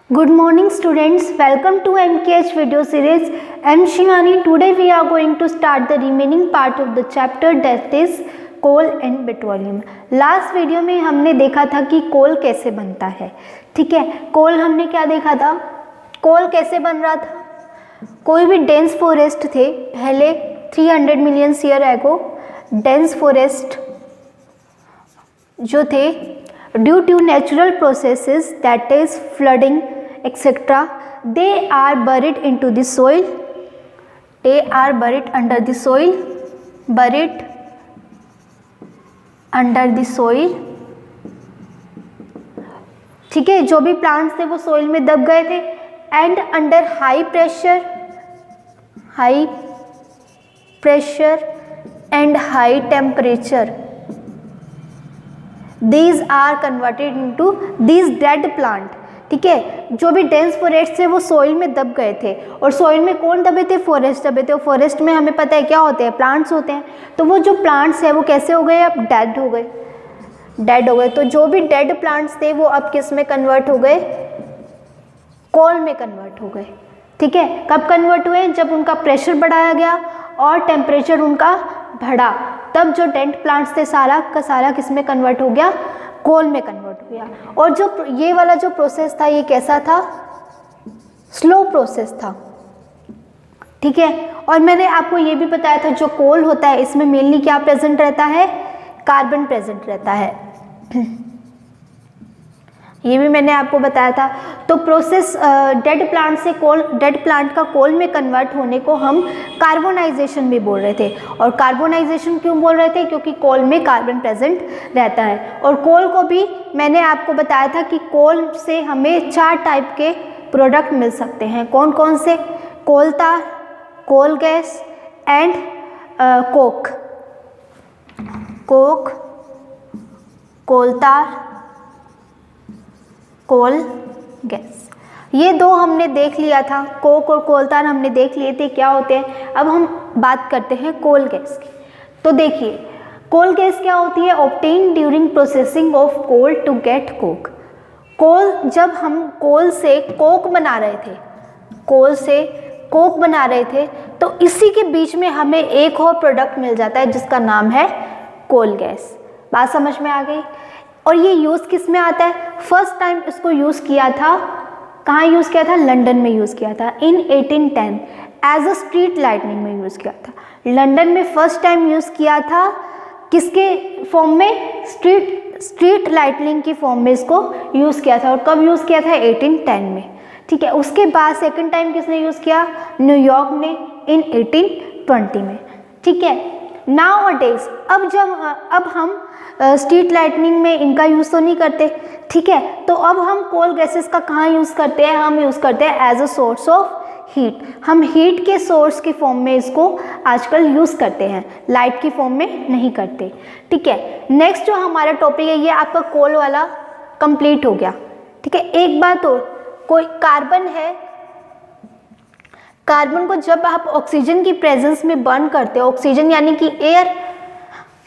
Good morning students, welcome to MKH video series. I am Shivani. Today we are going to start the remaining part of the chapter that is coal and petroleum. Last video में हमने देखा था कि कोल कैसे बनता है. ठीक है, कोल हमने क्या देखा था, कोल कैसे बन रहा था. कोई भी डेंस फॉरेस्ट थे पहले 300 million year ago, dense forest जो थे due to natural processes that is flooding etc. they are buried into the soil, they are buried under the soil, buried under the soil. ठीक है, जो भी plants थे वो सोइल में दब गए थे and under high pressure and high temperature these are converted into these dead plant. ठीक है, जो भी डेंस फॉरेस्ट थे वो सोइल में दब गए थे. और सोइल में कौन दबे थे, फॉरेस्ट दबे थे. और फॉरेस्ट में हमें पता है क्या होते हैं, प्लांट्स होते हैं. तो वो जो प्लांट्स है वो कैसे हो गए, अब डेड हो गए. तो जो भी डेड प्लांट्स थे वो अब किस में कन्वर्ट हो गए, कोल में कन्वर्ट हो गए. ठीक है, कब कन्वर्ट हुए, जब उनका प्रेशर बढ़ाया गया और टेम्परेचर उनका बढ़ा, तब जो डेड प्लांट्स थे सारा का सारा किस में कन्वर्ट हो गया, कोल में कन्वर्ट हो गया. और जो ये वाला जो प्रोसेस था ये कैसा था, स्लो प्रोसेस था. ठीक है, और मैंने आपको ये भी बताया था जो कोल होता है इसमें मेनली क्या प्रेजेंट रहता है, कार्बन प्रेजेंट रहता है. ये भी मैंने आपको बताया था. तो प्रोसेस डेड प्लांट से कोल, डेड प्लांट का कोल में कन्वर्ट होने को हम कार्बोनाइजेशन भी बोल रहे थे. और कार्बोनाइजेशन क्यों बोल रहे थे, क्योंकि कोल में कार्बन प्रेजेंट रहता है. और कोल को भी मैंने आपको बताया था कि कोल से हमें 4 टाइप के प्रोडक्ट मिल सकते हैं. कौन कौन से, कोल तार, कोल गैस एंड कोक. कोल तार, कोल गैस, ये दो हमने देख लिया था. कोक और कोल तार हमने देख लिए थे क्या होते हैं. अब हम बात करते हैं कोल गैस की. तो देखिए कोल गैस क्या होती है, obtain during processing of coal to get coke. Coal, जब हम कोल से कोक बना रहे थे, तो इसी के बीच में हमें एक और प्रोडक्ट मिल जाता है जिसका नाम है कोल गैस. बात समझ में आ गई. और ये यूज़ किस में आता है, फर्स्ट टाइम इसको यूज़ किया था, कहाँ यूज़ किया था, लंदन में यूज़ किया था इन 1810 एज अ स्ट्रीट लाइटनिंग में यूज़ किया था. लंदन में फर्स्ट टाइम यूज़ किया था, किसके फॉर्म में, स्ट्रीट लाइटनिंग की फॉर्म में इसको यूज़ किया था. और कब यूज़ किया था, 1810 में. ठीक है, उसके बाद सेकेंड टाइम किसने यूज़ किया, न्यूयॉर्क ने इन 1820 में. ठीक है, नाउ डेज अब हम स्ट्रीट लाइटनिंग में इनका यूज़ तो नहीं करते. ठीक है, तो अब हम कोल गैसेस का कहाँ यूज़ करते हैं, हम यूज़ करते हैं as a source of heat. हम हीट के सोर्स की फॉर्म में इसको आजकल यूज़ करते हैं, लाइट की फॉर्म में नहीं करते. ठीक है, नेक्स्ट जो हमारा टॉपिक है ये आपका कोल वाला कंप्लीट हो गया. ठीक है, एक बात और, कोई कार्बन है, कार्बन को जब आप ऑक्सीजन की प्रेजेंस में बर्न करते हो, ऑक्सीजन यानी कि एयर,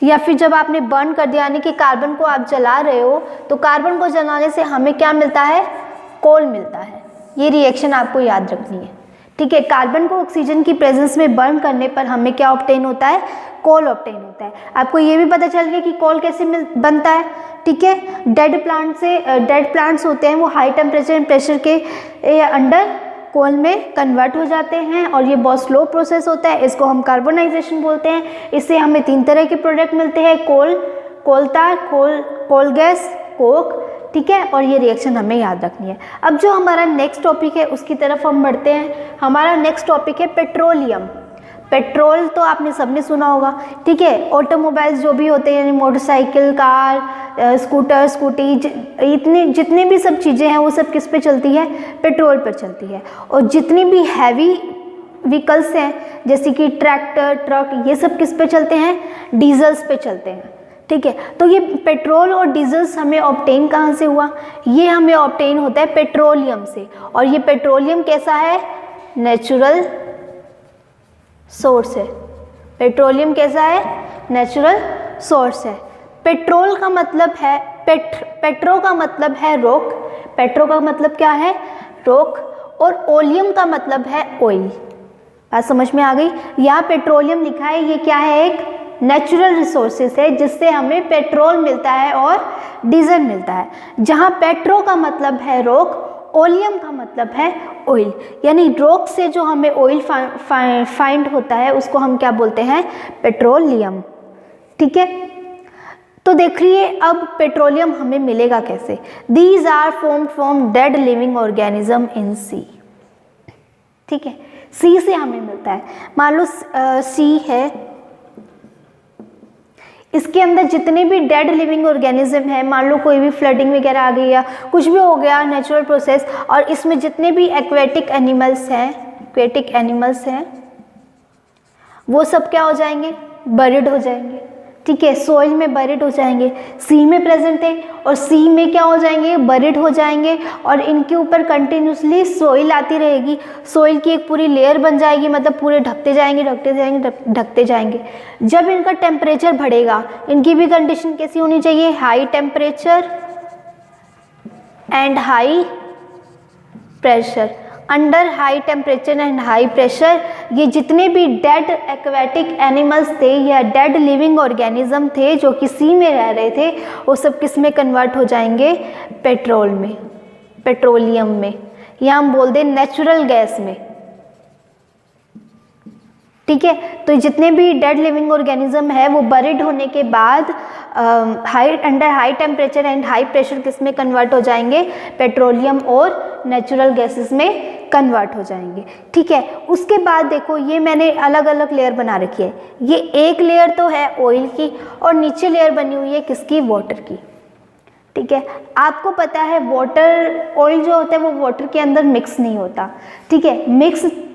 या फिर जब आपने बर्न कर दिया यानी कि कार्बन को आप जला रहे हो, तो कार्बन को जलाने से हमें क्या मिलता है, कोल मिलता है. ये रिएक्शन आपको याद रखनी है. ठीक है, कार्बन को ऑक्सीजन की प्रेजेंस में बर्न करने पर हमें क्या ऑब्टेन होता है, कोल ऑब्टेन होता है. आपको ये भी पता चल गया कि कोल कैसे बनता है. ठीक है, डेड प्लांट्स होते हैं वो हाई टेम्परेचर एंड प्रेशर के अंडर कोल में कन्वर्ट हो जाते हैं. और ये बहुत स्लो प्रोसेस होता है, इसको हम कार्बोनाइजेशन बोलते हैं. इससे हमें 3 तरह के प्रोडक्ट मिलते हैं, कोल तार, कोल गैस, कोक. ठीक है, और ये रिएक्शन हमें याद रखनी है. अब जो हमारा नेक्स्ट टॉपिक है उसकी तरफ हम बढ़ते हैं. हमारा नेक्स्ट टॉपिक है पेट्रोलियम. पेट्रोल तो आपने सबने सुना होगा. ठीक है, ऑटोमोबाइल्स जो भी होते हैं यानी मोटरसाइकिल, कार, स्कूटर, स्कूटी, जितनी भी सब चीज़ें हैं वो सब किस पे चलती है, पेट्रोल पर चलती है. और जितनी भी हैवी व्हीकल्स हैं जैसे कि ट्रैक्टर, ट्रक, ये सब किस पे चलते हैं, डीजल्स पे चलते हैं. ठीक है, तो ये पेट्रोल और डीजल्स हमें ऑब्टेन कहाँ से हुआ, ये हमें ऑब्टेन होता है पेट्रोलियम से. और ये पेट्रोलियम कैसा है, नेचुरल सोर्स है. पेट्रोलियम कैसा है, नेचुरल सोर्स है. पेट्रोल का मतलब है पेट्रो का मतलब है रॉक, पेट्रो का मतलब क्या है, रोक, और ओलियम का मतलब है ऑयल। बात समझ में आ गई। यहाँ पेट्रोलियम लिखा है, ये क्या है, एक नेचुरल रिसोर्सेज है जिससे हमें पेट्रोल मिलता है और डीजल मिलता है। जहाँ पेट्रो का मतलब है रोक, ओलियम का मतलब है ऑयल, यानी रोक से जो हमें ऑयल फाइंड होता है उसको हम क्या बोलते हैं, पेट्रोलियम। ठीक है, तो देखिए अब पेट्रोलियम हमें मिलेगा कैसे। These are formed from dead living organism in sea. ठीक है, सी से हमें मिलता है। मान लो सी है, इसके अंदर जितने भी डेड लिविंग ऑर्गेनिज्म है, मान लो कोई भी फ्लडिंग वगैरह आ गई या कुछ भी हो गया नेचुरल प्रोसेस, और इसमें जितने भी एक्वेटिक एनिमल्स हैं वो सब क्या हो जाएंगे, बरिड हो जाएंगे। ठीक है, सोइल में बरिड हो जाएंगे, सी में प्रेजेंट है और सी में क्या हो जाएंगे, बरिड हो जाएंगे, और इनके ऊपर कंटिन्यूसली सोइल आती रहेगी। सोइल की एक पूरी लेयर बन जाएगी, मतलब पूरे ढकते जाएंगे। जब इनका टेम्परेचर बढ़ेगा, इनकी भी कंडीशन कैसी होनी चाहिए, high temperature and high pressure. Under high temperature and high pressure ये जितने भी डेड एक्वेटिक एनिमल्स थे या डेड लिविंग ऑर्गेनिज्म थे जो कि सी में रह रहे थे, वो सब किस में कन्वर्ट हो जाएंगे, पेट्रोल में, पेट्रोलियम में, या हम बोल दें नेचुरल गैस में। ठीक है, तो जितने भी डेड लिविंग ऑर्गेनिज्म है वो बरिड होने के बाद under high temperature and high pressure किस में कन्वर्ट हो जाएंगे, पेट्रोलियम और नेचुरल गैसेस में कन्वर्ट हो जाएंगे। ठीक है, उसके बाद देखो ये मैंने अलग अलग लेयर बना रखी है। ये एक लेयर तो है ऑयल की और नीचे लेयर बनी हुई है किसकी, वाटर की। ठीक है, आपको पता है वाटर, ऑयल जो होता है वो वाटर के अंदर मिक्स नहीं होता। ठीक है,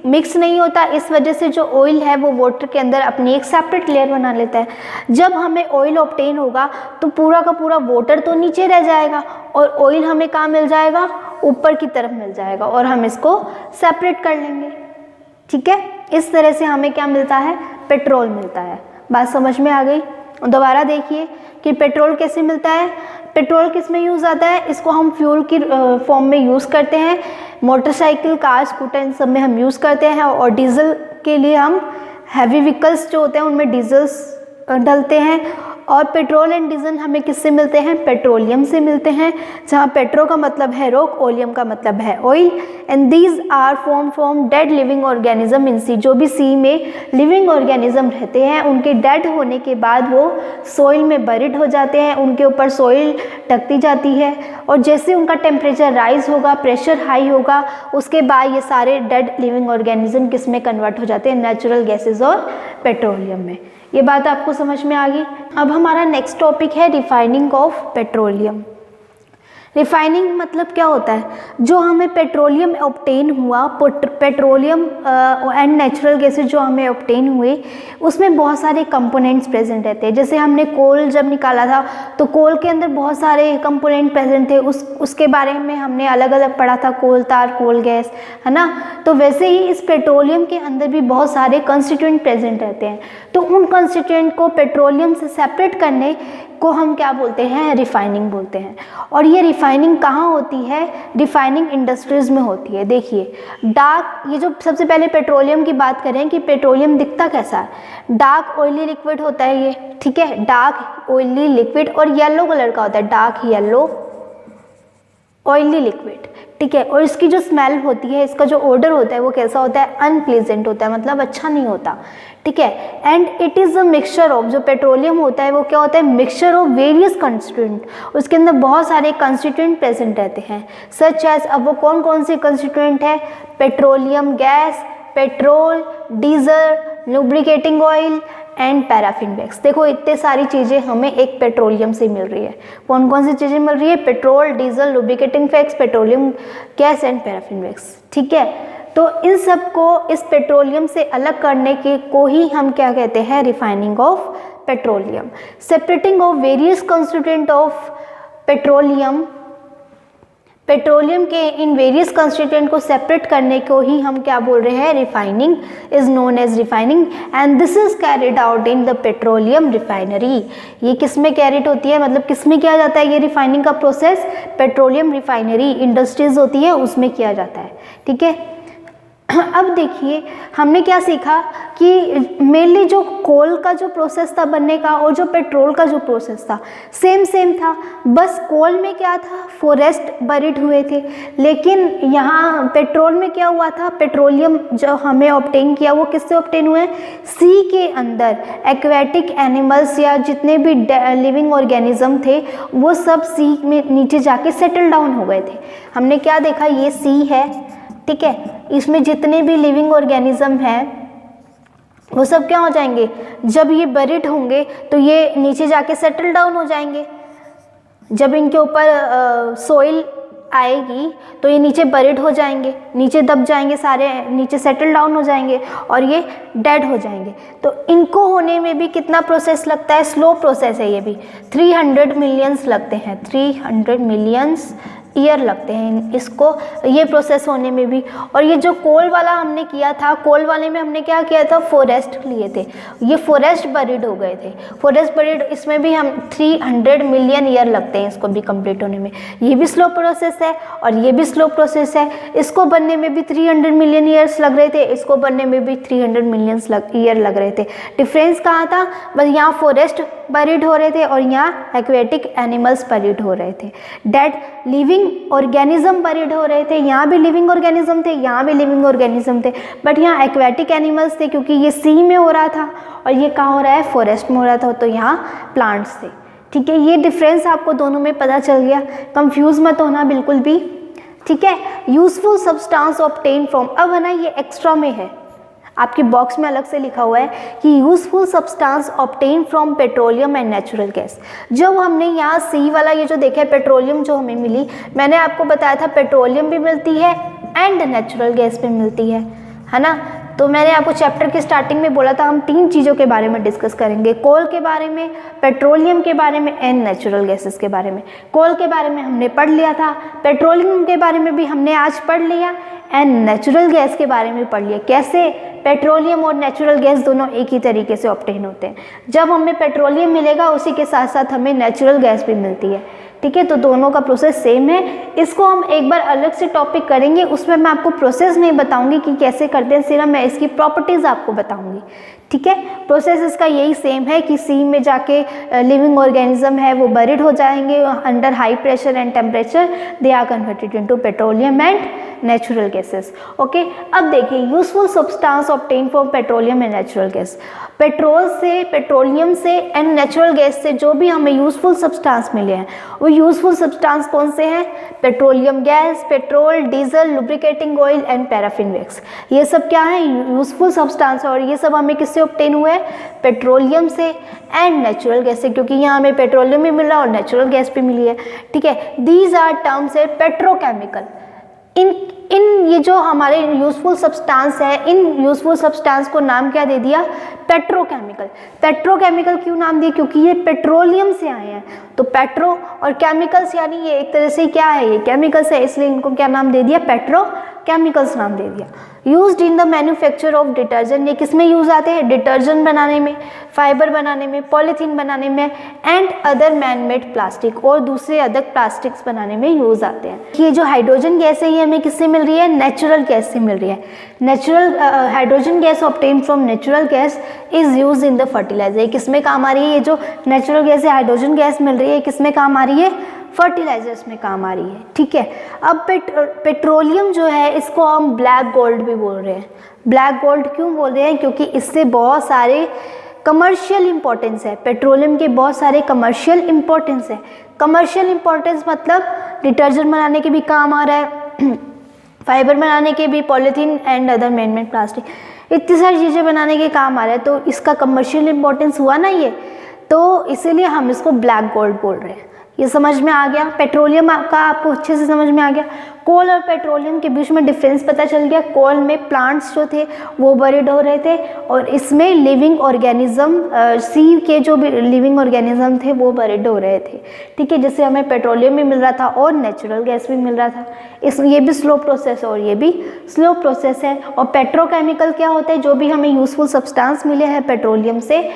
मिक्स नहीं होता, इस वजह से जो ऑयल है वो वाटर के अंदर अपनी एक सेपरेट लेयर बना लेता है। जब हमें ऑयल ऑब्टेन होगा तो पूरा का पूरा वाटर तो नीचे रह जाएगा और ऑयल हमें कहाँ मिल जाएगा, ऊपर की तरफ मिल जाएगा, और हम इसको सेपरेट कर लेंगे। ठीक है, इस तरह से हमें क्या मिलता है, पेट्रोल मिलता है। बात समझ में आ गई। दोबारा देखिए कि पेट्रोल कैसे मिलता है। पेट्रोल किस में यूज़ आता है, इसको हम फ्यूल की फॉर्म में यूज़ करते हैं, मोटरसाइकिल, कार, स्कूटर इन सब में हम यूज़ करते हैं, और डीजल के लिए हम हैवी व्हीकल्स जो होते हैं उनमें डीजल्स डलते हैं। और पेट्रोल एंड डीजल हमें किससे मिलते हैं, पेट्रोलियम से मिलते हैं, जहाँ पेट्रो का मतलब है रोक, ओलियम का मतलब है oil. And these are form from dead living organism in sea. जो भी सी में लिविंग ऑर्गेनिज्म रहते हैं उनके डेड होने के बाद वो सोइल में बरिड हो जाते हैं, उनके ऊपर सोइल ढकती जाती है, और जैसे उनका टेम्परेचर राइज होगा, प्रेशर हाई होगा, उसके बाद ये सारे डेड लिविंग ऑर्गेनिज्म किस में कन्वर्ट हो जाते हैं, नेचुरल गैसेज और पेट्रोलियम में। ये बात आपको समझ में आ गई। अब हमारा नेक्स्ट टॉपिक है रिफाइनिंग ऑफ पेट्रोलियम। रिफाइनिंग मतलब क्या होता है, जो हमें पेट्रोलियम ऑब्टेन हुआ, पेट्रोलियम एंड नेचुरल गैसेज जो हमें ऑब्टेन हुए, उसमें बहुत सारे कंपोनेंट्स प्रेजेंट रहते हैं। जैसे हमने कोल जब निकाला था तो कोल के अंदर बहुत सारे कंपोनेंट प्रेजेंट थे, उसके बारे में हमने अलग अलग पढ़ा था, कोल तार, कोल गैस, है ना। तो वैसे ही इस पेट्रोलियम के अंदर भी बहुत सारे कंस्टिट्यूएंट प्रेजेंट रहते हैं। तो उन कंस्टिट्यूएंट को पेट्रोलियम से सेपरेट करने को हम क्या बोलते हैं, रिफाइनिंग बोलते हैं। और ये रिफाइनिंग कहाँ होती है, रिफाइनिंग इंडस्ट्रीज में होती है। देखिए डार्क, ये जो सबसे पहले पेट्रोलियम की बात करें कि पेट्रोलियम दिखता कैसा है, डार्क ऑयली लिक्विड होता है ये। ठीक है, डार्क ऑयली लिक्विड, और येलो कलर का होता है, डार्क येलो ऑयली लिक्विड। ठीक है, और इसकी जो स्मेल होती है, इसका जो ओडर होता है वो कैसा होता है, अनप्लीजेंट होता है, मतलब अच्छा नहीं होता। ठीक है, and it is a mixture of, जो पेट्रोलियम होता है वो क्या होता है, मिक्सचर ऑफ वेरियस कंस्टिट्यूएंट। उसके अंदर बहुत सारे कंस्टिट्यूएंट प्रेजेंट रहते हैं, सच एज, अब वो कौन कौन से कंस्टिट्यूएंट है, petroleum gas, petrol, diesel, lubricating oil and paraffin wax. देखो इतने सारी चीज़ें हमें एक पेट्रोलियम से मिल रही है। कौन कौन सी चीज़ें मिल रही है, petrol, diesel, lubricating wax, petroleum gas and paraffin wax. ठीक है, तो इन सब को, इस पेट्रोलियम से अलग करने के को ही हम क्या कहते हैं, refining of petroleum. Separating of various constituent of petroleum petroleum के इन वेरियस कंस्टिट्यूएंट को सेपरेट करने को ही हम क्या बोल रहे हैं, refining is known as refining, and this is carried out in the petroleum refinery. ये किस में कैरिड होती है, मतलब किस में किया जाता है ये रिफाइनिंग का प्रोसेस, पेट्रोलियम रिफाइनरी इंडस्ट्रीज होती है उसमें किया जाता है। ठीक है, अब देखिए हमने क्या सीखा कि मेनली जो कोल का जो प्रोसेस था बनने का और जो पेट्रोल का जो प्रोसेस था सेम था, बस कोल में क्या था, फॉरेस्ट बरीड हुए थे, लेकिन यहाँ पेट्रोल में क्या हुआ था, पेट्रोलियम जो हमें ऑब्टेन किया वो किससे ऑब्टेन हुए, सी के अंदर एक्वेटिक एनिमल्स या जितने भी लिविंग ऑर्गेनिज्म थे वो सब सी में नीचे जाके सेटल डाउन हो गए थे। हमने क्या देखा, ये सी है, ठीक है, इसमें जितने भी लिविंग ऑर्गेनिज्म हैं वो सब क्या हो जाएंगे, जब ये बरीड होंगे तो ये नीचे जाके सेटल डाउन हो जाएंगे। जब इनके ऊपर सोइल आएगी तो ये नीचे बरीड हो जाएंगे, नीचे दब जाएंगे, सारे नीचे सेटल डाउन हो जाएंगे और ये डेड हो जाएंगे। तो इनको होने में भी कितना प्रोसेस लगता है, स्लो प्रोसेस है ये भी, 300 मिलियंस लगते हैं, 300 मिलियंस ईयर लगते हैं इसको, ये प्रोसेस होने में भी। और ये जो कोल वाला हमने किया था, कोल वाले में हमने क्या किया था, फॉरेस्ट लिए थे, ये फॉरेस्ट बरीड हो गए थे, फॉरेस्ट बरीड, इसमें भी हम 300 मिलियन ईयर लगते हैं इसको भी कंप्लीट होने में। ये भी स्लो प्रोसेस है और ये भी स्लो प्रोसेस है, इसको बनने में भी 300 मिलियन ईयर्स लग रहे थे, इसको बनने में भी 300 मिलियन ईयर लग रहे थे। डिफरेंस कहाँ था, बस यहाँ फॉरेस्ट बरीड हो रहे थे और यहाँ एक्वेटिक एनिमल्स बरीड हो रहे थे, डेड लिविंग ऑर्गेनिज्म बरीड हो रहे थे, यहाँ भी लिविंग ऑर्गेनिज्म थे, यहाँ भी लिविंग ऑर्गेनिज्म थे, बट यहाँ एक्वेटिक एनिमल्स थे क्योंकि ये सी में हो रहा था और ये कहाँ हो रहा है, फॉरेस्ट में हो रहा था, तो यहाँ प्लांट्स थे। ठीक है, ये डिफरेंस आपको दोनों में पता चल गया, कंफ्यूज मत होना बिल्कुल भी। ठीक है, यूजफुल सब्सटेंस ऑब्टेन फ्रॉम, अब है ना ये एक्स्ट्रा में है, आपके बॉक्स में अलग से लिखा हुआ है कि useful substance obtain from petroleum and natural gas. जब हमने यहाँ सी वाला ये जो देखा है पेट्रोलियम जो हमें मिली, मैंने आपको बताया था पेट्रोलियम भी मिलती है एंड नेचुरल गैस भी मिलती है ना। तो मैंने आपको चैप्टर के स्टार्टिंग में बोला था हम 3 चीज़ों के बारे में डिस्कस करेंगे, कोल के बारे में, पेट्रोलियम के बारे में एंड नेचुरल गैसेस के बारे में। कोल के बारे में हमने पढ़ लिया था, पेट्रोलियम के बारे में भी हमने आज पढ़ लिया एंड नेचुरल गैस के बारे में पढ़ लिया। कैसे पेट्रोलियम और नेचुरल गैस दोनों एक ही तरीके से ऑब्टेन होते हैं, जब हमें पेट्रोलियम मिलेगा उसी के साथ साथ हमें नेचुरल गैस भी मिलती है। ठीक है, तो दोनों का प्रोसेस सेम है। इसको हम एक बार अलग से टॉपिक करेंगे, उसमें मैं आपको प्रोसेस नहीं बताऊंगी कि कैसे करते हैं, सिर्फ मैं इसकी प्रॉपर्टीज आपको बताऊंगी। ठीक है, प्रोसेस इसका यही सेम है कि सी में जाके लिविंग ऑर्गेनिज्म है वो बरीड हो जाएंगे under high pressure and temperature, they are converted into petroleum and natural gases. Okay, अब देखिए useful substance obtain from petroleum and natural gas. Petrol से, पेट्रोलियम से एंड नेचुरल गैस से जो भी हमें यूजफुल सब्सटेंस मिले हैं वो यूजफुल सब्सटेंस कौन से हैं, petroleum gas, petrol, diesel, lubricating oil and paraffin wax, ये सब क्या है, यूजफुल सब्सटेंस। और ये सब हमें किससे ऑब्टेन हुए हैं, पेट्रोलियम से एंड नेचुरल गैस से, क्योंकि यहाँ हमें पेट्रोलियम भी मिला और नेचुरल गैस भी मिली है। ठीक है, दीज आर टर्म्स है पेट्रोकेमिकल। इन ये जो हमारे यूजफुल सब्सटेंस है, इन यूजफुल सब्सटेंस को नाम क्या दे दिया, पेट्रोकेमिकल। पेट्रोकेमिकल क्यों नाम दिया, क्योंकि ये पेट्रोलियम से आए हैं, तो पेट्रो और केमिकल्स यानी ये एक तरह से क्या है, ये केमिकल्स है, इसलिए इनको क्या नाम दे दिया, पेट्रोकेमिकल्स नाम दे दिया। Used in the manufacture of detergent, ये किस में यूज आते हैं, डिटर्जेंट बनाने में, फाइबर बनाने में, पॉलीथीन बनाने में and other man made plastic, और दूसरे अदर प्लास्टिक्स बनाने में यूज आते हैं। ये जो हाइड्रोजन गैस है ये हमें किससे मिल रही है, नेचुरल गैस से मिल रही है। Natural hydrogen gas obtain from natural gas is use in the fertilizer, ये किस में काम आ रही है, ये जो नेचुरल गैस है, हाइड्रोजन गैस मिल रही है, किस में काम आ रही है, फर्टिलाइजर्स में काम आ रही है। ठीक है, अब पेट्रोलियम जो है इसको हम ब्लैक गोल्ड भी बोल रहे हैं। ब्लैक गोल्ड क्यों बोल रहे हैं, क्योंकि इससे बहुत सारे कमर्शियल इंपॉर्टेंस है, पेट्रोलियम के बहुत सारे कमर्शियल इंपॉर्टेंस है। कमर्शियल इंपॉर्टेंस मतलब डिटर्जेंट बनाने के भी काम आ रहा है, फाइबर बनाने के भी, polythene and other man made plastic, इतनी सारी चीज़ें बनाने के काम आ रहा है, तो इसका कमर्शियल इंपॉर्टेंस हुआ ना ये, तो इसीलिए हम इसको ब्लैक गोल्ड बोल रहे हैं। ये समझ में आ गया। पेट्रोलियम का आपको अच्छे से समझ में आ गया। कोल और पेट्रोलियम के बीच में डिफरेंस पता चल गया। कोल में प्लांट्स जो थे वो बरीड हो रहे थे और इसमें लिविंग ऑर्गेनिज्म, सी के जो भी लिविंग ऑर्गेनिज्म थे वो बरीड हो रहे थे। ठीक है, जैसे हमें पेट्रोलियम भी मिल रहा था और नेचुरल गैस भी मिल रहा था। ये भी स्लो प्रोसेस है और ये भी स्लो प्रोसेस है। और पेट्रोकेमिकल क्या होता है, जो भी हमें यूजफुल सब्सटेंस मिले हैं पेट्रोलियम से,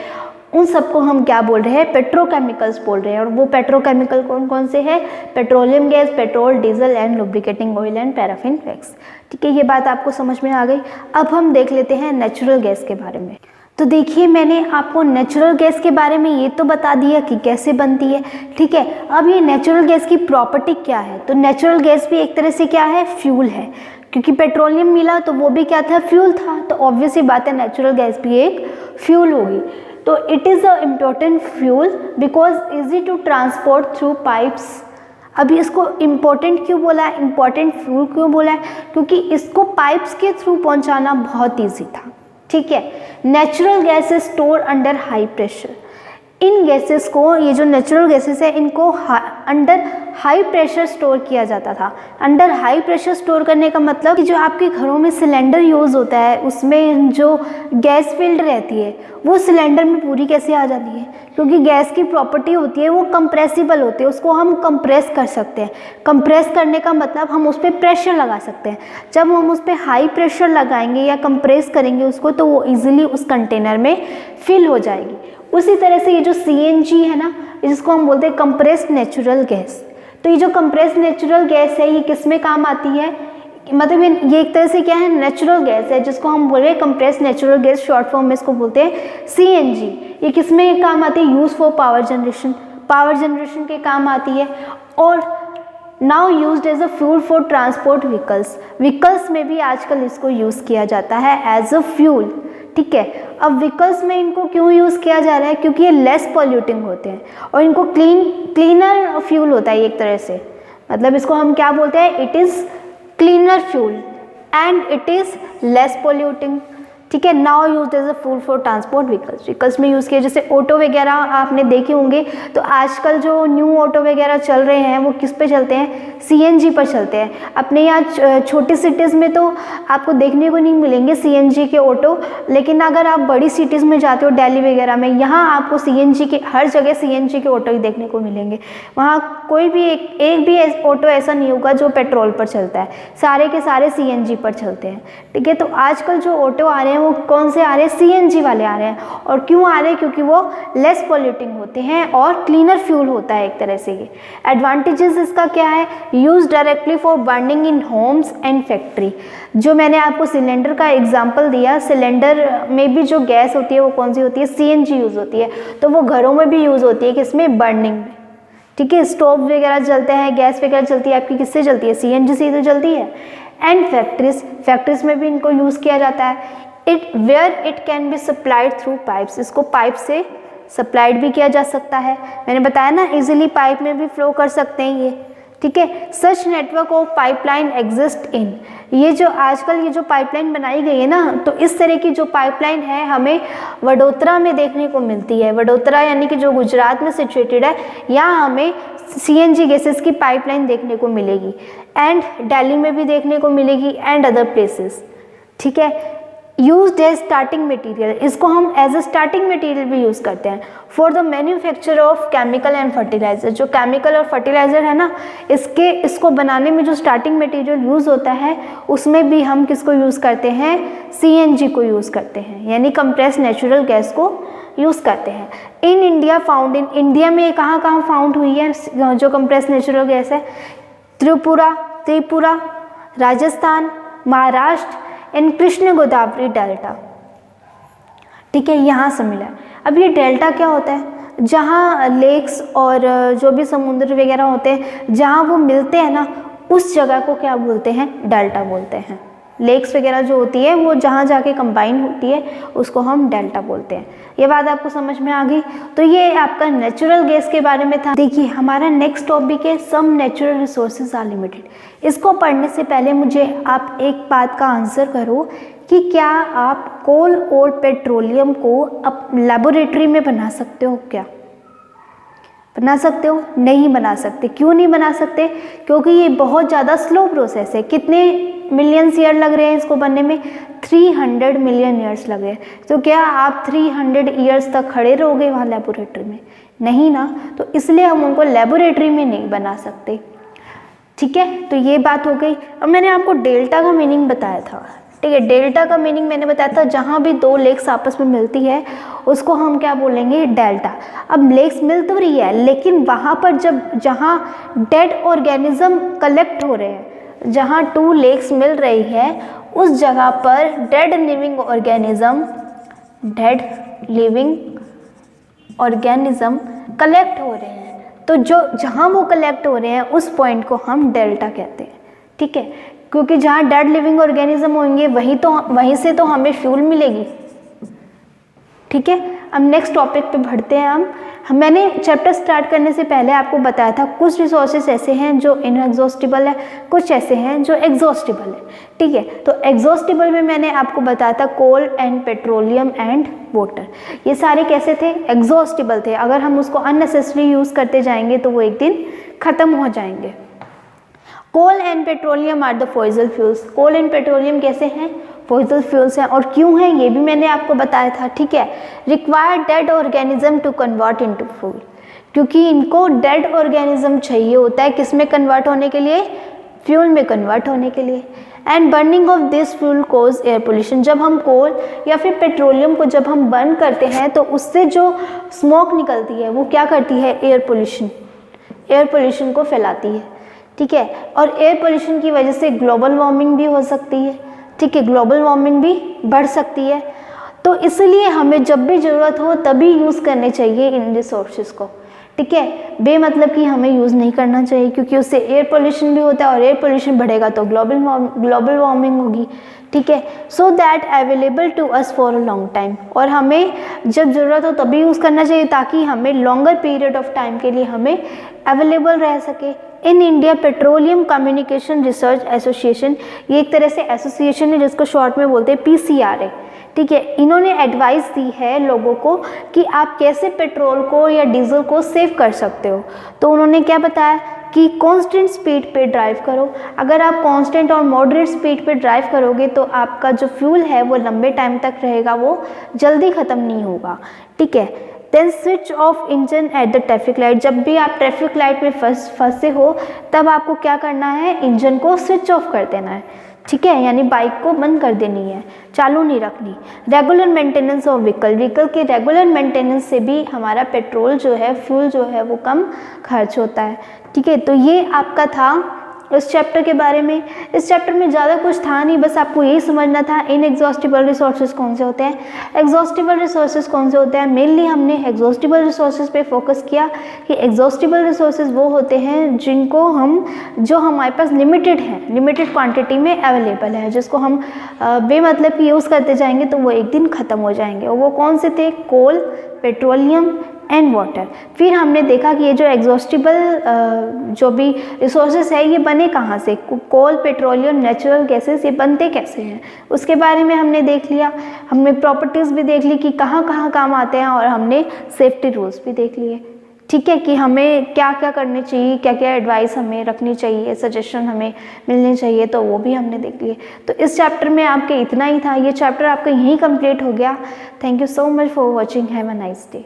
उन सबको हम क्या बोल रहे हैं, पेट्रोकेमिकल्स बोल रहे हैं। और वो पेट्रोकेमिकल कौन कौन से हैं, petroleum gas, petrol, diesel and lubricating oil and paraffin wax. ठीक है, ये बात आपको समझ में आ गई। अब हम देख लेते हैं नेचुरल गैस के बारे में। तो देखिए, मैंने आपको नेचुरल गैस के बारे में ये तो बता दिया कि कैसे बनती है। ठीक है, अब ये नेचुरल गैस की प्रॉपर्टी क्या है। तो नेचुरल गैस भी एक तरह से क्या है, फ्यूल है, क्योंकि पेट्रोलियम मिला तो वो भी क्या था, फ्यूल था। तो ऑब्वियस ही बात है नेचुरल गैस भी एक फ्यूल होगी। तो it is a important fuel because easy to transport through pipes. अभी इसको इम्पोर्टेंट क्यों बोला है, इम्पोर्टेंट फ्यूल क्यों बोला है, क्योंकि इसको पाइप्स के थ्रू पहुंचाना बहुत ईजी था। ठीक है, natural gas is store under high pressure. In gases को, ये जो नेचुरल गैसेस है, इनको अंडर हाई प्रेशर स्टोर किया जाता था। अंडर हाई प्रेशर स्टोर करने का मतलब कि जो आपके घरों में सिलेंडर यूज़ होता है उसमें जो गैस फिल्ड रहती है वो सिलेंडर में पूरी कैसे आ जाती है, क्योंकि गैस की प्रॉपर्टी होती है वो कंप्रेसिबल होती है, उसको हम कंप्रेस कर सकते हैं। कंप्रेस करने का मतलब हम उस पर प्रेशर लगा सकते हैं। जब हम उस पर हाई प्रेशर लगाएंगे या कंप्रेस करेंगे उसको, तो वो ईजिली उस कंटेनर में फिल हो जाएगी। उसी तरह से ये जो CNG है ना, जिसको हम बोलते हैं कंप्रेस्ड नेचुरल गैस, तो ये जो कंप्रेस्ड नेचुरल गैस है ये किस में काम आती है, मतलब ये एक तरह से क्या है, नेचुरल गैस है, जिसको हम बोल रहे हैं compressed natural gas, short form में इसको बोलते हैं CNG। ये किस में काम आती है, use for power generation, power generation के काम आती है। और now used as a fuel for transport vehicles, vehicles में भी आजकल इसको यूज़ किया जाता है एज अ फ्यूल। ठीक है, अब व्हीकल्स में इनको क्यों यूज़ किया जा रहा है, क्योंकि ये लेस पॉल्यूटिंग होते हैं और इनको क्लीनर फ्यूल होता है एक तरह से, मतलब इसको हम क्या बोलते हैं, it is cleaner fuel and it is less polluting. ठीक है, now used as a fuel for transport vehicles, vehicles में यूज़ किया, जैसे ऑटो वगैरह आपने देखे होंगे। तो आजकल जो न्यू ऑटो वगैरह चल रहे हैं वो किस पे चलते हैं, CNG पर चलते हैं। अपने यहाँ छोटी सिटीज़ में तो आपको देखने को नहीं मिलेंगे CNG के ऑटो, लेकिन अगर आप बड़ी सिटीज़ में जाते हो, दिल्ली वगैरह में, यहाँ आपको CNG के हर जगह CNG के ऑटो ही देखने को मिलेंगे। वहाँ कोई भी एक भी ऑटो ऐसा नहीं होगा जो पेट्रोल पर चलता है, सारे के सारे CNG पर चलते हैं। ठीक है, तो आजकल जो ऑटो आ रहे हैं वो कौन से आ रहे हैं, CNG वाले आ रहे हैं। और क्यों आ रहे हैं, क्योंकि वो लेस पॉल्यूटिंग होते हैं और क्लीनर फ्यूल होता है एक तरह से। ये एडवांटेजेस इसका क्या है, use directly for burning in homes and factory. जो मैंने आपको सिलेंडर का एग्जांपल दिया, सिलेंडर में भी जो गैस होती है वो कौन सी होती है, CNG यूज़ होती है। तो वो घरों में भी यूज़ होती है, किसमें, बर्निंग में। ठीक है, स्टोव वगैरह जलते हैं, गैस वगैरह चलती है, आपकी किससे चलती है, CNG से तो चलती है। एंड फैक्ट्रीज में भी इनको यूज़ किया जाता है। Where it can be supplied through pipes, इसको पाइप से सप्लाइड भी किया जा सकता है। मैंने बताया ना, इजीली पाइप में भी फ्लो कर सकते हैं ये। ठीक है, such network of pipeline exist in, ये जो आजकल ये जो पाइपलाइन बनाई गई है ना, तो इस तरह की जो पाइपलाइन है हमें वडोदरा में देखने को मिलती है। वडोदरा यानी कि जो गुजरात में सिचुएटेड है, यहाँ हमें CNG गैसेस की पाइपलाइन देखने को मिलेगी। एंड दिल्ली में भी देखने को मिलेगी एंड अदर प्लेसेस। ठीक है, यूज्ड एज स्टार्टिंग मटेरियल, इसको हम एज अ स्टार्टिंग मटेरियल भी यूज़ करते हैं for the manufacture of chemical and fertilizer. जो केमिकल और फर्टिलाइजर है ना, इसको बनाने में जो स्टार्टिंग मटेरियल यूज़ होता है उसमें भी हम किसको यूज़ करते हैं, CNG को यूज़ करते हैं, यानी कंप्रेस्ड नेचुरल गैस को यूज़ करते हैं। In India found, in India में कहाँ कहाँ फाउंड हुई है जो कंप्रेस्ड नेचुरल गैस है, त्रिपुरा, राजस्थान, महाराष्ट्र एंड कृष्ण गोदावरी डेल्टा। ठीक है, यहाँ से मिला है। अब ये डेल्टा क्या होता है, जहाँ लेक्स और जो भी समुद्र वगैरह होते हैं जहाँ वो मिलते हैं ना, उस जगह को क्या बोलते हैं, डेल्टा बोलते हैं। लेक्स वगैरह जो होती है वो जहाँ जाके कंबाइन होती है उसको हम डेल्टा बोलते हैं। ये बात आपको समझ में आ गई। तो ये आपका नेचुरल गैस के बारे में था। देखिए, हमारा नेक्स्ट टॉपिक है some natural resources are limited. इसको पढ़ने से पहले मुझे आप एक बात का आंसर करो कि क्या आप कोल और पेट्रोलियम को अब लेबोरेटरी में बना सकते हो क्या? बना सकते हो? नहीं बना सकते। क्यों नहीं बना सकते? क्योंकि ये बहुत ज़्यादा स्लो प्रोसेस है। कितने मिलियंस ईयर लग रहे हैं इसको बनने में? 300 मिलियन ईयर्स लगे। तो क्या आप 300 ईयर्स तक खड़े रहोगे वहाँ लेबोरेटरी में? नहीं ना। तो इसलिए हम उनको लेबोरेटरी में नहीं बना सकते। ठीक है, तो ये बात हो गई। अब मैंने आपको डेल्टा का मीनिंग बताया था। ठीक है, डेल्टा का मीनिंग मैंने बताया था, जहाँ भी दो लेक्स आपस में मिलती है उसको हम क्या बोलेंगे? डेल्टा। अब लेक्स मिल तो रही है, लेकिन वहाँ पर जहाँ डेड ऑर्गेनिज्म कलेक्ट हो रहे हैं, जहाँ टू लेक्स मिल रही है उस जगह पर डेड लिविंग ऑर्गेनिज्म कलेक्ट हो रहे हैं। तो जहाँ वो कलेक्ट हो रहे हैं उस पॉइंट को हम डेल्टा कहते हैं। ठीक है, क्योंकि जहाँ डेड लिविंग ऑर्गेनिज्म होंगे वहीं से तो हमें फ्यूल मिलेगी। ठीक है, अब नेक्स्ट टॉपिक पे बढ़ते हैं हम। मैंने चैप्टर स्टार्ट करने से पहले आपको बताया था कुछ रिसोर्सेज ऐसे हैं जो इनएग्जॉस्टिबल है, कुछ ऐसे हैं जो एग्जॉस्टिबल है। ठीक है, तो एग्जॉस्टिबल में मैंने आपको बताया था कोल एंड पेट्रोलियम एंड वाटर। ये सारे कैसे थे? एग्जॉस्टिबल थे। अगर हम उसको अननेसेसरी यूज़ करते जाएंगे तो वो एक दिन ख़त्म हो जाएंगे। Coal and petroleum are the fossil fuels. Coal and petroleum कैसे हैं? फॉसिल फ्यूल्स हैं। और क्यों हैं ये भी मैंने आपको बताया था। ठीक है, require dead organism to convert into fuel, क्योंकि इनको डेड ऑर्गेनिज्म चाहिए होता है किस में कन्वर्ट होने के लिए? फ्यूल में कन्वर्ट होने के लिए। And burning of this fuel cause air pollution. जब हम कोल या फिर पेट्रोलियम को जब हम बर्न करते हैं तो उससे जो स्मोक निकलती है वो क्या करती है? एयर पोल्यूशन को फैलाती है। ठीक है, और एयर पोल्यूशन की वजह से ग्लोबल वार्मिंग भी हो सकती है। ठीक है, ग्लोबल वार्मिंग भी बढ़ सकती है। तो इसलिए हमें जब भी ज़रूरत हो तभी यूज़ करने चाहिए इन रिसोर्सेज को। ठीक है, बेमतलब कि हमें यूज़ नहीं करना चाहिए, क्योंकि उससे एयर पोल्यूशन भी होता है और एयर पोल्यूशन बढ़ेगा तो ग्लोबल वार्मिंग होगी। ठीक है, so that available to us for a long time. और हमें जब ज़रूरत हो तभी यूज़ करना चाहिए ताकि हमें लॉन्गर पीरियड ऑफ टाइम के लिए हमें अवेलेबल रह सके। In India petroleum communication research association, ये एक तरह से एसोसिएशन है जिसको शॉर्ट में बोलते हैं PCRA। ठीक है, इन्होंने एडवाइस दी है लोगों को कि आप कैसे पेट्रोल को या डीजल को सेव कर सकते हो। तो उन्होंने क्या बताया कि कांस्टेंट स्पीड पे ड्राइव करो। अगर आप कांस्टेंट और मॉडरेट स्पीड पे ड्राइव करोगे तो आपका जो फ्यूल है वो लंबे टाइम तक रहेगा, वो जल्दी ख़त्म नहीं होगा। ठीक है, then switch off engine at the traffic light. जब भी आप ट्रैफिक लाइट में फंसे हो तब आपको क्या करना है? इंजन को स्विच ऑफ कर देना है। ठीक है, यानी बाइक को बंद कर देनी है, चालू नहीं रखनी। रेगुलर मेंटेनेंस ऑफ व्हीकल के रेगुलर मेंटेनेंस से भी हमारा पेट्रोल जो है, फ्यूल जो है वो कम खर्च होता है। ठीक है, तो ये आपका था इस चैप्टर के बारे में। इस चैप्टर में ज़्यादा कुछ था नहीं, बस आपको यही समझना था इनएग्जॉस्टिबल रिसोर्सेज कौन से होते हैं, एग्जॉस्टिबल रिसोर्सेज कौन से होते हैं। मेनली हमने एग्जॉस्टिबल रिसोर्सेज पे फोकस किया कि एग्जॉस्टिबल रिसोर्सेज वो होते हैं जो हमारे पास लिमिटेड क्वांटिटी में अवेलेबल है, जिसको हम बेमतलब की यूज़ करते जाएंगे तो वो एक दिन ख़त्म हो जाएंगे। और वो कौन से थे? कोल, पेट्रोलियम एंड वाटर। फिर हमने देखा कि ये जो एग्जॉस्टिबल जो भी रिसोर्सेज है ये बने कहाँ से? कोल, पेट्रोलियम, नेचुरल गैसेस, ये बनते कैसे हैं उसके बारे में हमने देख लिया। हमने प्रॉपर्टीज़ भी देख ली कि कहाँ कहाँ काम आते हैं, और हमने सेफ्टी रूल्स भी देख लिए। ठीक है, कि हमें क्या क्या करने चाहिए, क्या क्या एडवाइस हमें रखनी चाहिए, सजेशन हमें मिलने चाहिए, तो वो भी हमने देख लिए। तो इस चैप्टर में आपके इतना ही था। ये चैप्टर आपका यहीं कंप्लीट हो गया। Thank you so much for watching. Have a nice day.